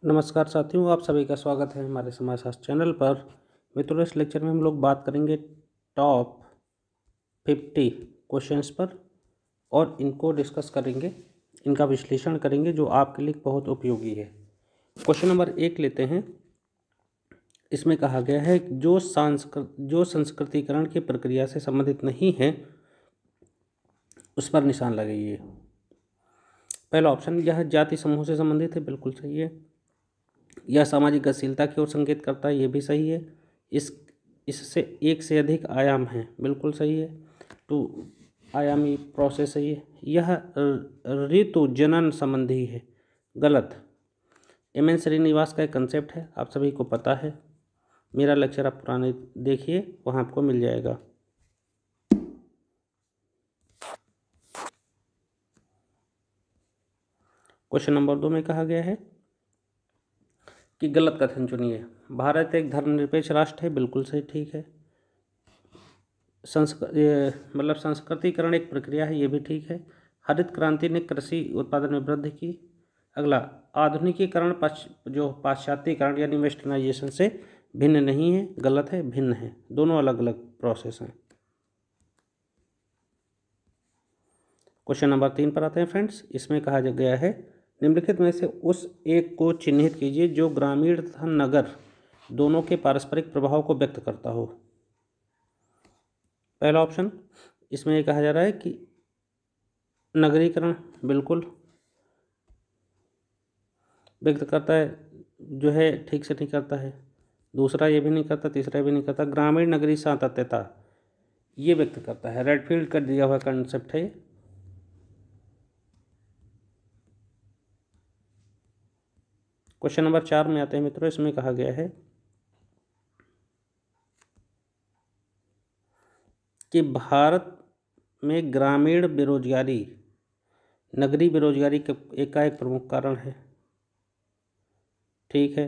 नमस्कार साथियों, आप सभी का स्वागत है हमारे समाजशास्त्र चैनल पर। मित्रों, इस लेक्चर में हम लोग बात करेंगे टॉप 50 क्वेश्चंस पर और इनको डिस्कस करेंगे, इनका विश्लेषण करेंगे जो आपके लिए बहुत उपयोगी है। क्वेश्चन नंबर 1 लेते हैं। इसमें कहा गया है जो संस्कृतिकरण की प्रक्रिया से संबंधित नहीं है उस पर निशान लगाइए। पहला ऑप्शन, यह जाति समूह से संबंधित है, बिल्कुल सही है। यह सामाजिक गतिशीलता की ओर संकेत करता है, ये भी सही है। इससे एक से अधिक आयाम हैं, बिल्कुल सही है। 2 आयामी प्रोसेस है ये। यह ऋतु जनन संबंधी है, गलत। एम एन श्रीनिवास का एक कंसेप्ट है, आप सभी को पता है। मेरा लेक्चर आप पुराने देखिए, वहाँ आपको मिल जाएगा। क्वेश्चन नंबर 2 में कहा गया है कि गलत कथन चुनिए। भारत एक धर्मनिरपेक्ष राष्ट्र है, बिल्कुल सही, ठीक है। संस्कृतिकरण एक प्रक्रिया है, ये भी ठीक है। हरित क्रांति ने कृषि उत्पादन में वृद्धि की। अगला, आधुनिकीकरण जो पाश्चात्यकरण यानी वेस्टर्नाइजेशन से भिन्न नहीं है, गलत है, भिन्न है, दोनों अलग अलग प्रोसेस हैं। क्वेश्चन नंबर 3 पर आते हैं फ्रेंड्स। इसमें कहा गया है निम्नलिखित में से उस एक को चिन्हित कीजिए जो ग्रामीण तथा नगर दोनों के पारस्परिक प्रभाव को व्यक्त करता हो। पहला ऑप्शन, इसमें कहा जा रहा है कि नगरीकरण बिल्कुल व्यक्त करता है, जो है ठीक से नहीं करता है। दूसरा ये भी नहीं करता, तीसरा भी नहीं करता। ग्रामीण नगरी सातत्यता ये व्यक्त करता है, रेडफील्ड का दिया हुआ कंसेप्ट है। क्वेश्चन नंबर 4 में आते हैं मित्रों। इसमें कहा गया है कि भारत में ग्रामीण बेरोजगारी नगरी बेरोजगारी का एक प्रमुख कारण है, ठीक है।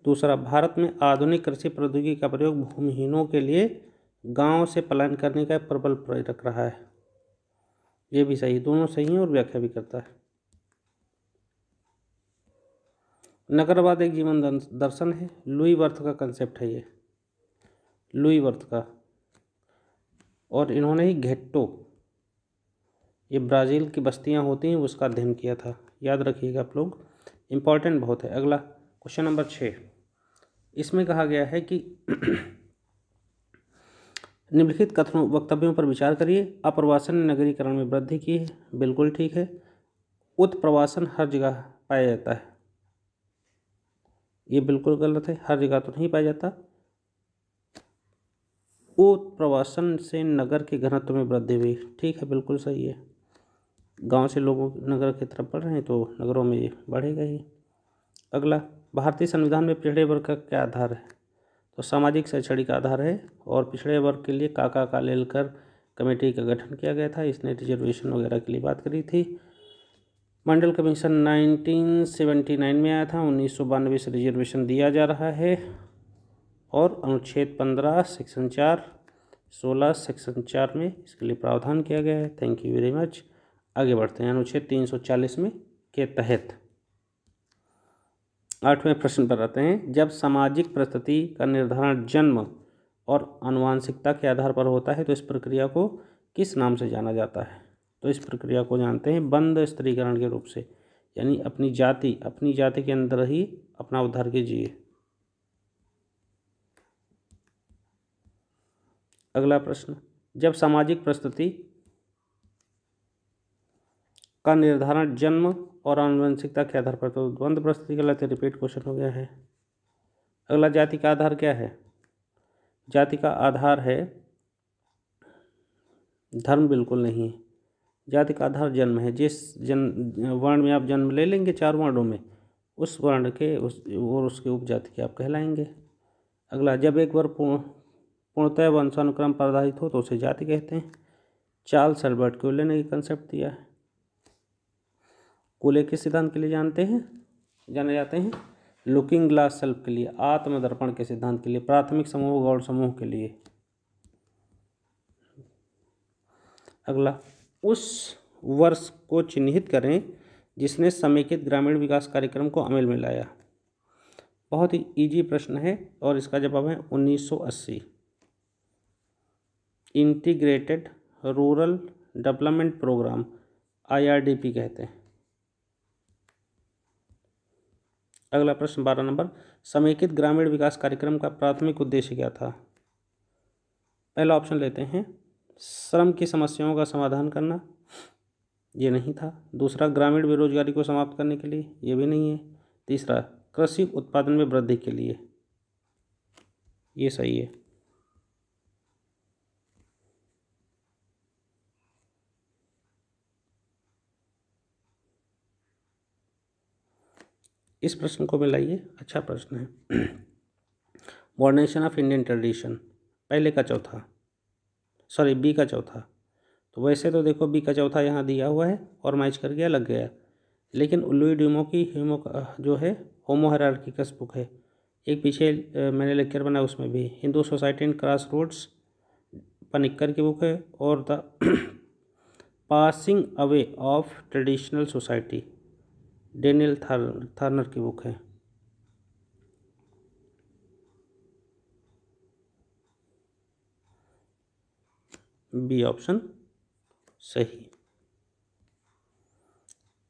दूसरा, भारत में आधुनिक कृषि प्रौद्योगिकी का प्रयोग भूमिहीनों के लिए गांव से पलायन करने का प्रबल प्रेरक रहा है, ये भी सही, दोनों सही हैं और व्याख्या भी करता है। नगरवाद एक जीवन दर्शन है, लुई वर्थ का कंसेप्ट है ये, लुई वर्थ का। और इन्होंने ही घेट्टो, ये ब्राज़ील की बस्तियां होती हैं, उसका अध्ययन किया था, याद रखिएगा आप लोग, इम्पॉर्टेंट बहुत है। अगला क्वेश्चन नंबर 6। इसमें कहा गया है कि निम्नलिखित कथनों वक्तव्यों पर विचार करिए। अप्रवासन ने नगरीकरण में वृद्धि की है, बिल्कुल ठीक है। उत्प्रवासन हर जगह पाया जाता है, ये बिल्कुल गलत है, हर जगह तो नहीं पाया जाता। उत्प्रवासन से नगर के घनत्व में वृद्धि हुई, ठीक है, बिल्कुल सही है। गांव से लोगों नगर की तरफ बढ़ रहे हैं तो नगरों में ये बढ़ेगा ही। अगला, भारतीय संविधान में पिछड़े वर्ग का क्या आधार है? तो सामाजिक शैक्षणिक आधार है, और पिछड़े वर्ग के लिए काका कालेलकर कमेटी का गठन किया गया था, इसने रिजर्वेशन वगैरह के लिए बात करी थी। मंडल कमीशन 1979 में आया था, 1992 से रिजर्वेशन दिया जा रहा है। और अनुच्छेद 15 सेक्शन 4 16 सेक्शन 4 में इसके लिए प्रावधान किया गया है। Thank you very much. आगे बढ़ते हैं अनुच्छेद 340 में के तहत 8वें प्रश्न पर आते हैं। जब सामाजिक परिस्थिति का निर्धारण जन्म और आनुवंशिकता के आधार पर होता है तो इस प्रक्रिया को किस नाम से जाना जाता है? तो इस प्रक्रिया को जानते हैं बंध स्त्रीकरण के रूप से, यानी अपनी जाति के अंदर ही अपना उद्धार कीजिए। अगला प्रश्न, जब सामाजिक परिस्थिति का निर्धारण जन्म और आनुवंशिकता के आधार पर, तो द्वंद्व परिस्थिति गलत है, रिपीट क्वेश्चन हो गया है। अगला, जाति का आधार क्या है? जाति का आधार है धर्म, बिल्कुल नहीं है। जाति का आधार जन्म है, जिस वर्ण में आप जन्म ले लेंगे 4 वर्णों में, उस वर्ण के उसके उपजाति के आप कहलाएंगे। अगला, जब एक वर्ण पूर्णतः वंशानुक्रम पर आधारित हो तो उसे जाति कहते हैं। चार्ल्स अल्बर्ट क्यूले ने कंसेप्ट दिया है। कूले के सिद्धांत के लिए जाने जाते हैं। लुकिंग ग्लास सेल्फ के लिए, आत्मदर्पण के सिद्धांत के लिए, प्राथमिक समूह गौण समूह के लिए। अगला, उस वर्ष को चिन्हित करें जिसने समेकित ग्रामीण विकास कार्यक्रम को अमल में लाया। बहुत ही इजी प्रश्न है और इसका जवाब है 1980। Integrated rural development programme, IRDP कहते हैं। अगला प्रश्न 12 नंबर, समेकित ग्रामीण विकास कार्यक्रम का प्राथमिक उद्देश्य क्या था? पहला ऑप्शन लेते हैं, श्रम की समस्याओं का समाधान करना, ये नहीं था। दूसरा, ग्रामीण बेरोजगारी को समाप्त करने के लिए, ये भी नहीं है। तीसरा, कृषि उत्पादन में वृद्धि के लिए, ये सही है। इस प्रश्न को मिलाइए, अच्छा प्रश्न है। मॉडर्नाइजेशन ऑफ इंडियन ट्रेडिशन, पहले का चौथा, सॉरी बी का चौथा। तो वैसे तो देखो बी का चौथा यहाँ दिया हुआ है और मैच कर गया, लग गया। लेकिन लुई ड्यूमो की जो है होमो हायरार्किकस बुक है, एक पीछे मैंने लेक्चर बनाया उसमें भी, Hindu society and cross roads Panikkar की बुक है, और the passing away of traditional society Daniel Thorner की बुक है। बी ऑप्शन सही।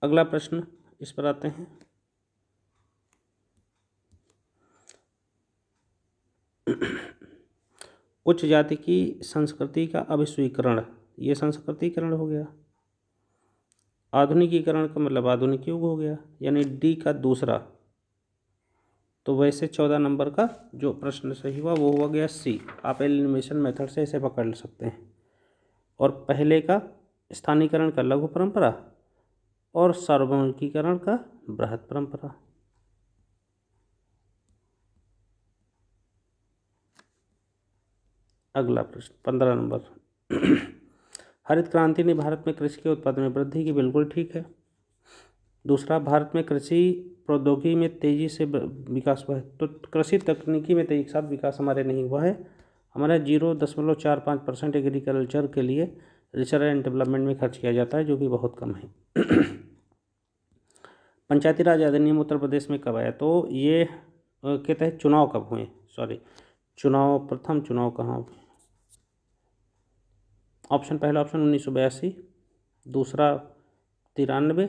अगला प्रश्न इस पर आते हैं। उच्च जाति की संस्कृति का अभिस्वीकरण, ये संस्कृतिकरण हो गया। आधुनिकीकरण का मतलब आधुनिक युग हो गया, यानी डी का दूसरा। तो वैसे 14 नंबर का जो प्रश्न सही हुआ वो हुआ गया सी। आप एलिमिनेशन मेथड से इसे पकड़ सकते हैं। और पहले का स्थानीयकरण का लघु परंपरा और सार्वभौमिकीकरण का बृहत परंपरा। अगला प्रश्न 15 नंबर, हरित क्रांति ने भारत में कृषि के उत्पादन में वृद्धि की, बिल्कुल ठीक है। दूसरा, भारत में कृषि प्रौद्योगिकी में तेजी से विकास हुआ है। तो कृषि तकनीकी में तेजी के साथ विकास हमारे नहीं हुआ है, हमारा 0.45% एग्रीकल्चर के लिए रिसर्च एंड डेवलपमेंट में खर्च किया जाता है, जो कि बहुत कम है। पंचायती राज अधिनियम उत्तर प्रदेश में कब आया? तो ये के तहत चुनाव कब हुए, सॉरी चुनाव, प्रथम चुनाव कहाँ हुए? ऑप्शन पहला ऑप्शन 1982, दूसरा 93,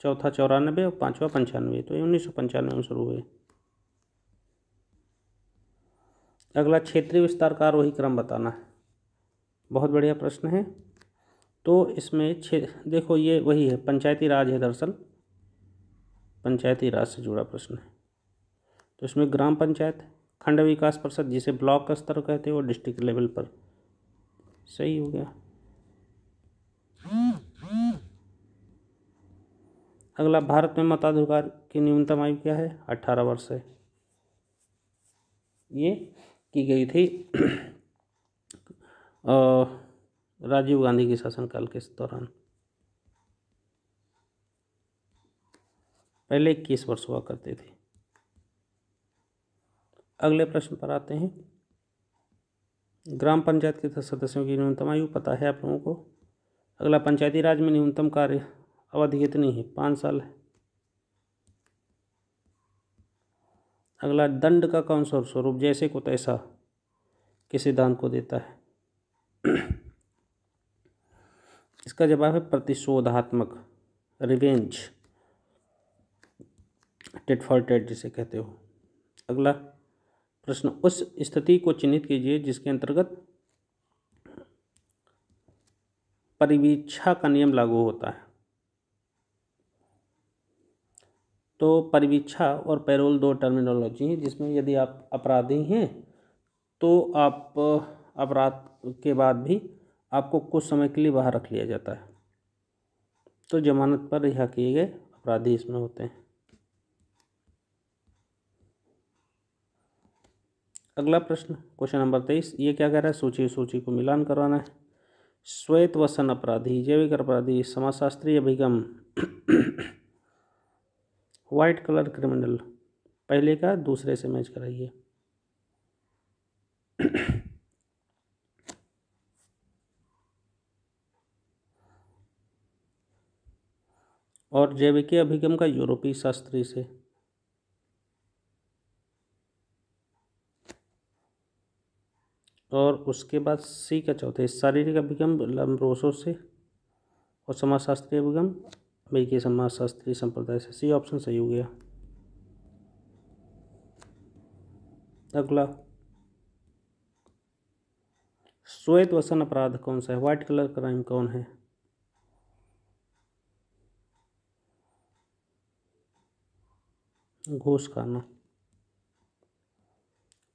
चौथा 94 और पांचवा 95। तो ये 1995 में शुरू हुए। अगला, क्षेत्रीय विस्तार का आरोही क्रम बताना है, बहुत बढ़िया प्रश्न है। तो इसमें देखो ये वही है, पंचायती राज है, दरअसल पंचायती राज से जुड़ा प्रश्न है। तो इसमें ग्राम पंचायत, खंड विकास परिषद जिसे ब्लॉक का स्तर कहते हैं, और डिस्ट्रिक्ट लेवल पर, सही हो गया। अगला, भारत में मताधिकार की न्यूनतम आयु क्या है? 18 वर्ष है। ये की गई थी राजीव गांधी के शासनकाल के दौरान, पहले 21 वर्ष हुआ करते थे। अगले प्रश्न पर आते हैं। ग्राम पंचायत के सदस्यों की न्यूनतम आयु पता है आप लोगों को। अगला, पंचायती राज में न्यूनतम कार्य अवधि कितनी है? 5 साल है। अगला, दंड का कौन सा स्वरूप जैसे को तैसा के सिद्धांत को देता है? इसका जवाब है प्रतिशोधात्मक, रिवेंज, टिट फॉर टैट जिसे कहते हो। अगला प्रश्न, उस स्थिति को चिन्हित कीजिए जिसके अंतर्गत परिवीक्षा का नियम लागू होता है। तो परिवीक्षा और पैरोल दो टर्मिनोलॉजी हैं, जिसमें यदि आप अपराधी हैं तो आप अपराध के बाद भी आपको कुछ समय के लिए बाहर रख लिया जाता है। तो जमानत पर रिहा किए गए अपराधी इसमें होते हैं। अगला प्रश्न, क्वेश्चन नंबर 23, ये क्या कह रहा है? सूची को मिलान करवाना है। श्वेत वसन अपराधी, जैविक अपराधी, समाजशास्त्री अभिगम, व्हाइट कलर क्रिमिनल, पहले का दूसरे से मैच कराइए। और जैविकीय अभिगम का यूरोपीय शास्त्री से। और उसके बाद सी का चौथा है शारीरिक अभिगम लम्ब्रोसो से। और समाजशास्त्रीय अभिगम अमेरिकी समाजशास्त्री संप्रदाय से। सी ऑप्शन सही हो गया। अगला, श्वेत वसन अपराध कौन सा है? व्हाइट कलर क्राइम कौन है? घूस खाना।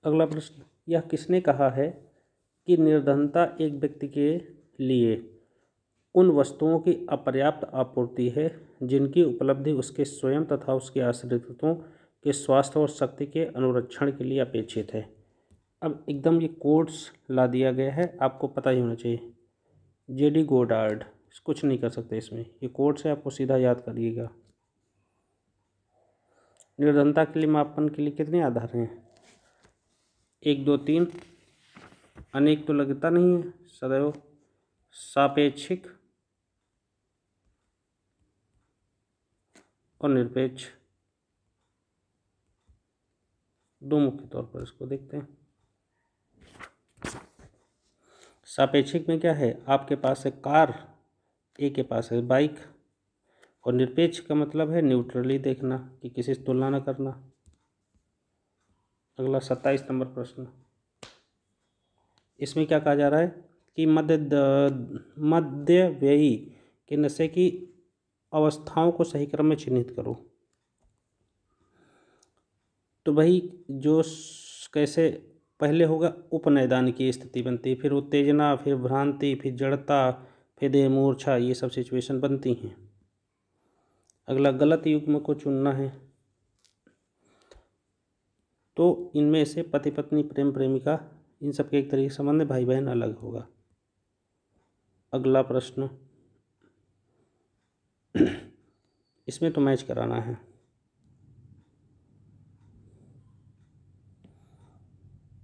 अगला प्रश्न, यह किसने कहा है कि निर्धनता एक व्यक्ति के लिए उन वस्तुओं की अपर्याप्त आपूर्ति है जिनकी उपलब्धि उसके स्वयं तथा उसके आश्रितों के स्वास्थ्य और शक्ति के अनुरक्षण के लिए अपेक्षित है। अब एकदम ये कोट्स ला दिया गया है, आपको पता ही होना चाहिए। जेडी गोडार्ड, कुछ नहीं कर सकते इसमें, ये कोट्स है, आपको सीधा याद करिएगा। निर्धनता के लिए मापन के लिए कितने आधार हैं? 1 2 3। अनेक तो लगता नहीं है, सदैव सापेक्षिक और निरपेक्ष, दो मुख्य तौर पर इसको देखते हैं। सापेक्षिक में क्या है? आपके पास है कार, ए के पास है बाइक। और निरपेक्ष का मतलब है न्यूट्रली देखना, कि किसी से तुलना न करना। अगला 27 नंबर प्रश्न, इसमें क्या कहा जा रहा है कि मध्यव्ययी के नशे की अवस्थाओं को सही क्रम में चिन्हित करो। तो भाई जो कैसे पहले होगा, उपनैदान की स्थिति बनती है, फिर उत्तेजना, फिर भ्रांति, फिर जड़ता, फिर देह मूर्छा, ये सब सिचुएशन बनती हैं। अगला, गलत युग्म को चुनना है। तो इनमें से पति पत्नी, प्रेम प्रेमिका, इन सब के एक तरीके से संबंध, भाई बहन अलग होगा। अगला प्रश्न, इसमें तो मैच कराना है।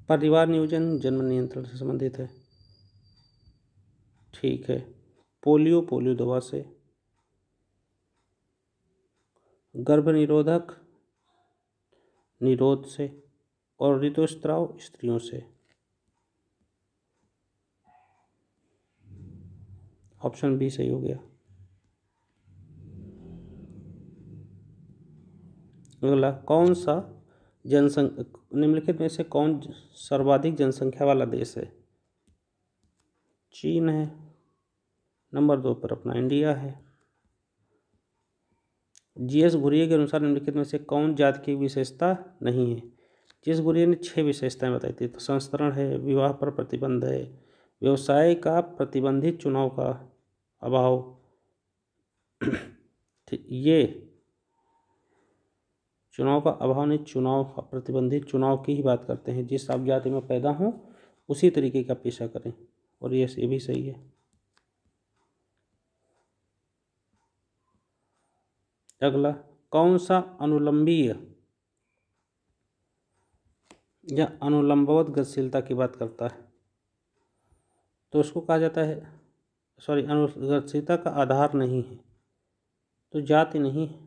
परिवार नियोजन जन्म नियंत्रण से संबंधित है, ठीक है। पोलियो दवा से। गर्भ निरोधक निरोध से। और ऋतुस्राव स्त्रियों से। ऑप्शन बी सही हो गया। अगला, कौन सा निम्नलिखित में से कौन सर्वाधिक जनसंख्या वाला देश है? चीन है। नंबर 2 पर अपना इंडिया है। जीएस घुरिये के अनुसार निम्नलिखित में से कौन जाति की विशेषता नहीं है? जीएस घुरिये ने 6 विशेषताएं बताई थी। तो संस्तरण है, विवाह पर प्रतिबंध है, व्यवसाय का प्रतिबंधित चुनाव का अभाव, ये चुनाव का अभाव नहीं, चुनाव प्रतिबंधित चुनाव की ही बात करते हैं। जिस आप जाति में पैदा हों उसी तरीके का पेशा करें, और ये भी सही है। अगला, कौन सा अनुलंबीय या अनुलंबवत गतिशीलता की बात करता है? तो उसको कहा जाता है, सॉरी, अनुगतिशीलता का आधार नहीं है, तो जाति नहीं है।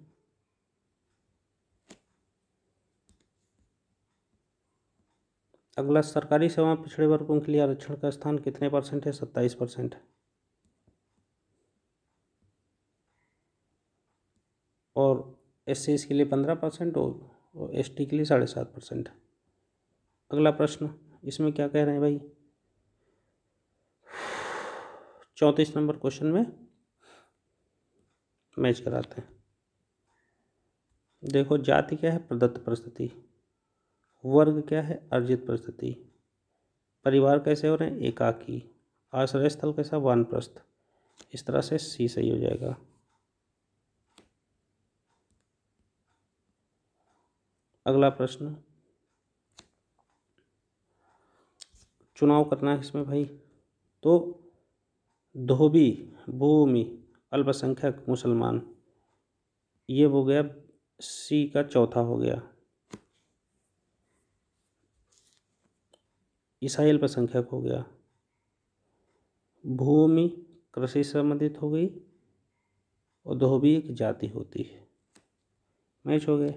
अगला, सरकारी सेवा में पिछड़े वर्गों के लिए आरक्षण का स्थान कितने % है? 27%। और SC के लिए 15% और ST के लिए 7.5%। अगला प्रश्न, इसमें क्या कह रहे हैं भाई? 34 नंबर क्वेश्चन में मैच कराते हैं। देखो, जाति क्या है? प्रदत्त परिस्थिति। वर्ग क्या है? अर्जित परिस्थिति। परिवार कैसे हो रहे हैं? एकाकी। आश्रय स्थल कैसा? वानप्रस्थ। इस तरह से सी सही हो जाएगा। अगला प्रश्न, चुनाव करना है इसमें भाई। तो धोबी, भूमि, अल्पसंख्यक, मुसलमान, ये हो गया, सी का चौथा हो गया। ईसाई अल्पसंख्यक हो गया। भूमि कृषि से संबंधित हो गई, और धोबी एक जाति होती है। मैच हो गए।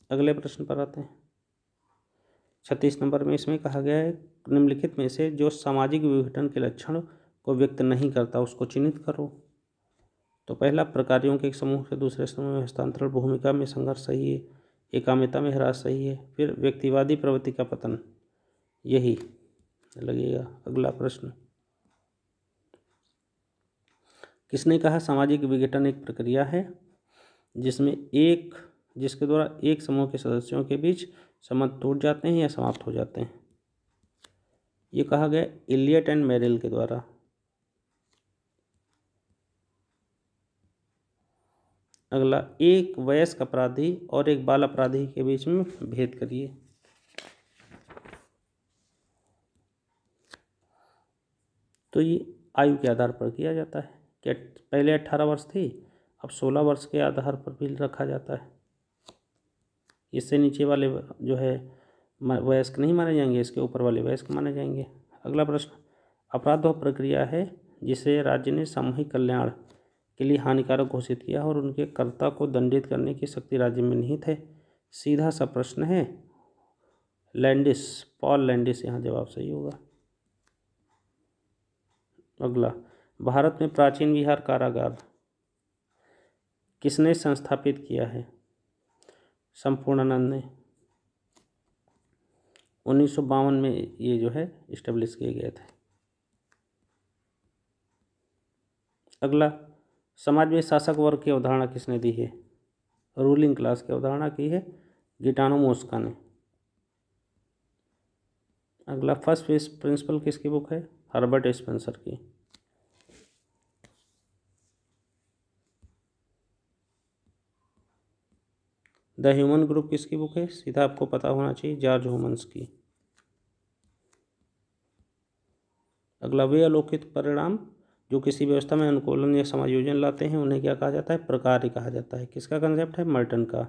अगले प्रश्न पर आते हैं। 36 नंबर में इसमें कहा गया है निम्नलिखित में से जो सामाजिक विघटन के लक्षण को व्यक्त नहीं करता उसको चिन्हित करो। तो पहला, प्रकारियों के एक समूह से दूसरे समूह में हस्तांतरण, भूमिका में संघर्ष सही है, एकाम्रता में ह्रास सही है, फिर व्यक्तिवादी प्रवृत्ति का पतन, यही लगेगा। अगला प्रश्न, किसने कहा सामाजिक विघटन एक प्रक्रिया है जिसके द्वारा एक समूह के सदस्यों के बीच संबंध टूट जाते हैं या समाप्त हो जाते हैं? ये कहा गया इलियट एंड मेरिल के द्वारा। अगला, एक वयस्क अपराधी और एक बाल अपराधी के बीच में भेद करिए। तो ये आयु के आधार पर किया जाता है। क्या पहले 18 वर्ष थी, अब 16 वर्ष के आधार पर भी रखा जाता है। इससे नीचे वाले जो है वयस्क नहीं माने जाएंगे, इसके ऊपर वाले वयस्क माने जाएंगे। अगला प्रश्न, अपराध वह प्रक्रिया है जिसे राज्य ने सामूहिक कल्याण के लिए हानिकारक घोषित किया और उनके कर्ता को दंडित करने की शक्ति राज्य में निहित है। सीधा सा प्रश्न है, लैंडिस, पॉल लैंडिस यहाँ जवाब सही होगा। अगला, भारत में प्राचीन विहार कारागार किसने संस्थापित किया है? संपूर्णानंद ने 1952 में ये जो है इस्टेब्लिश किए गए थे। अगला, समाज में शासक वर्ग की अवधारणा किसने दी है? रूलिंग क्लास की अवधारणा की है गिटानो मोस्का ने। अगला, फर्स्ट प्रिंसिपल किसकी बुक है? हर्बर्ट स्पेंसर की। द ह्यूमन ग्रुप किसकी बुक है? सीधा आपको पता होना चाहिए, जॉर्ज ह्यूमन्स की। अगला, वे अलौकिक परिणाम जो किसी व्यवस्था में अनुकूलन या समायोजन लाते हैं उन्हें क्या कहा जाता है? प्रकार्य कहा जाता है। किसका कंसेप्ट है? मर्टन का।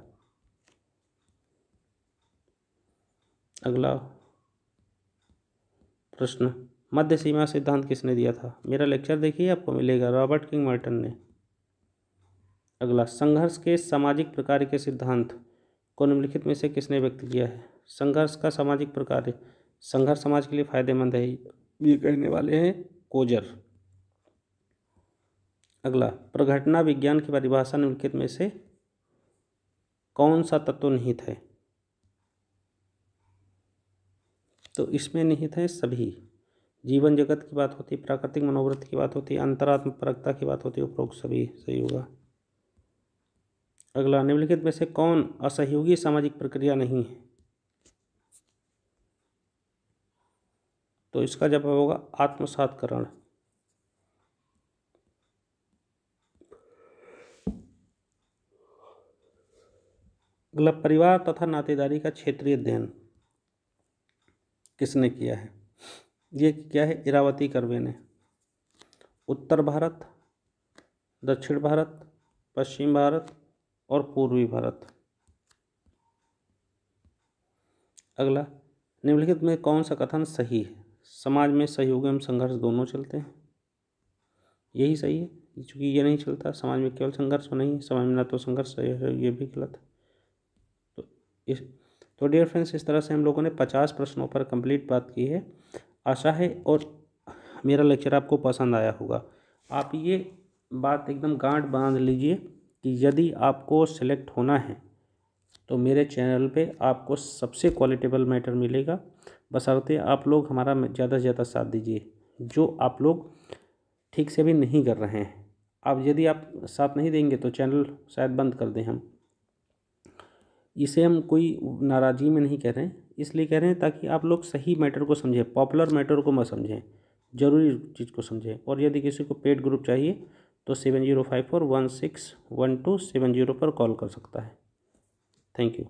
अगला प्रश्न, मध्य सीमा सिद्धांत किसने दिया था? मेरा लेक्चर देखिए, आपको मिलेगा, रॉबर्ट किंग मर्टन ने। अगला, संघर्ष के सामाजिक प्रकार के सिद्धांत को निम्नलिखित में से किसने व्यक्त किया है? संघर्ष का सामाजिक प्रकार, संघर्ष समाज के लिए फायदेमंद है, ये कहने वाले हैं कोजर। अगला, प्रघटना विज्ञान की परिभाषा निम्नलिखित में से कौन सा तत्व निहित है? तो इसमें निहित है सभी। जीवन जगत की बात होती है, प्राकृतिक मनोवृत्ति की बात होती है, अंतरात्म परकता की बात होती है, उपरोक्त सभी सही होगा। अगला, निम्नलिखित में से कौन असहयोगी सामाजिक प्रक्रिया नहीं है? तो इसका जवाब होगा आत्मसातकरण। अगला, परिवार तथा नातेदारी का क्षेत्रीय अध्ययन किसने किया है? ये क्या है? इरावती कर्वे ने। उत्तर भारत, दक्षिण भारत, पश्चिम भारत और पूर्वी भारत। अगला, निम्नलिखित में कौन सा कथन सही है? समाज में सहयोग एवं संघर्ष दोनों चलते हैं, यही सही है। चूँकि ये नहीं चलता, समाज में केवल संघर्ष नहीं है, समाज में ना तो संघर्ष सही है, ये भी गलत है। तो डियर फ्रेंड्स, इस तरह से हम लोगों ने 50 प्रश्नों पर कंप्लीट बात की है। आशा है और मेरा लेक्चर आपको पसंद आया होगा। आप ये बात एकदम गांठ बांध लीजिए कि यदि आपको सेलेक्ट होना है तो मेरे चैनल पे आपको सबसे क्वालिटेबल मैटर मिलेगा, बशर्ते आप लोग हमारा ज़्यादा से ज़्यादा साथ दीजिए। जो आप लोग ठीक से भी नहीं कर रहे हैं, अब यदि आप साथ नहीं देंगे तो चैनल शायद बंद कर दें हम। इसे हम कोई नाराज़गी में नहीं कह रहे हैं, इसलिए कह रहे हैं ताकि आप लोग सही मैटर को समझें, पॉपुलर मैटर को मत समझें, ज़रूरी चीज़ को समझें। और यदि किसी को पेड ग्रुप चाहिए तो 7054161270 पर कॉल कर सकता है। Thank you.